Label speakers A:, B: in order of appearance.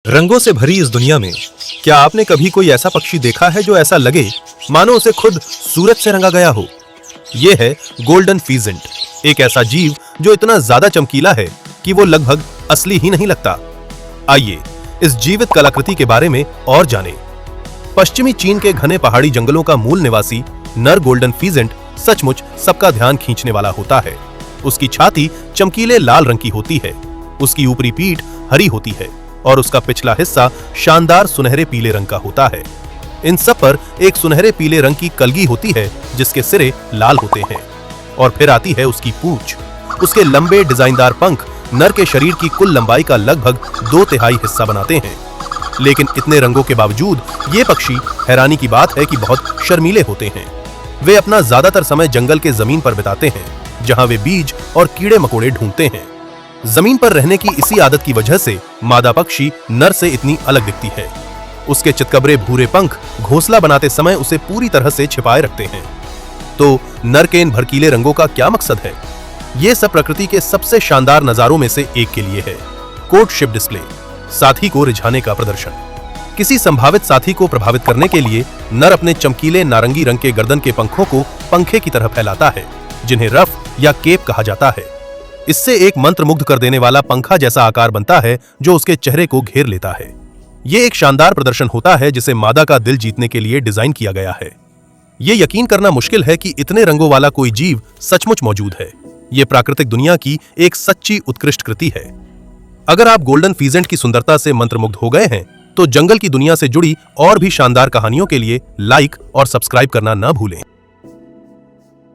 A: रंगों से भरी इस दुनिया में क्या आपने कभी कोई ऐसा पक्षी देखा है जो ऐसा लगे मानो उसे खुद सूरज से रंगा गया हो? यह है गोल्डन फीजेंट, एक ऐसा जीव जो इतना ज्यादा चमकीला है कि वो लगभग असली ही नहीं लगता। आइए इस जीवित कलाकृति के बारे में और जानें। पश्चिमी चीन के घने पहाड़ी जंगलों का मूल निवासी नर गोल्डन फीजेंट सचमुच सबका ध्यान खींचने वाला होता है। उसकी छाती चमकीले लाल रंग की होती है, उसकी ऊपरी पीठ हरी होती है और उसका पिछला हिस्सा शानदार सुनहरे पीले रंग का होता है। इन सब पर एक सुनहरे पीले रंग की कलगी होती है जिसके सिरे लाल होते हैं। और फिर आती है उसकी पूंछ। उसके लंबे डिजाइनदार पंख नर के शरीर की कुल लंबाई का लगभग 2/3 हिस्सा बनाते हैं। लेकिन इतने रंगों के बावजूद ये पक्षी हैरानी की बात है कि बहुत शर्मीले होते हैं। वे अपना ज्यादातर समय जंगल के जमीन पर बिताते हैं, जहां वे बीज और कीड़े मकोड़े ढूंढते हैं। जमीन पर रहने की इसी आदत की वजह से मादा पक्षी नर से इतनी अलग दिखती है। उसके चितकबरे भूरे पंख घोंसला बनाते समय उसे पूरी तरह से छिपाए रखते हैं। तो नर के इन भड़कीले रंगों का क्या मकसद है? ये सब प्रकृति के सबसे शानदार नजारों में से एक के लिए है। कोर्टशिप डिस्प्ले, साथी को रिझाने का प्रदर्शन। किसी संभावित साथी को प्रभावित करने के लिए नर अपने चमकीले नारंगी रंग के गर्दन के पंखों को पंखे की तरह फैलाता है, जिन्हें रफ या केप कहा जाता है। इससे एक मंत्रमुग्ध कर देने वाला पंखा जैसा आकार बनता है जो उसके चेहरे को घेर लेता है। यह एक शानदार प्रदर्शन होता है जिसे मादा का दिल जीतने के लिए डिजाइन किया गया है। यह यकीन करना मुश्किल है कि इतने रंगों वाला कोई जीव सचमुच मौजूद है। यह प्राकृतिक दुनिया की एक सच्ची उत्कृष्ट कृति है। अगर आप गोल्डन फीजेंट की सुंदरता से मंत्रमुग्ध हो गए हैं तो जंगल की दुनिया से जुड़ी और भी शानदार कहानियों के लिए लाइक और सब्सक्राइब करना न भूलें।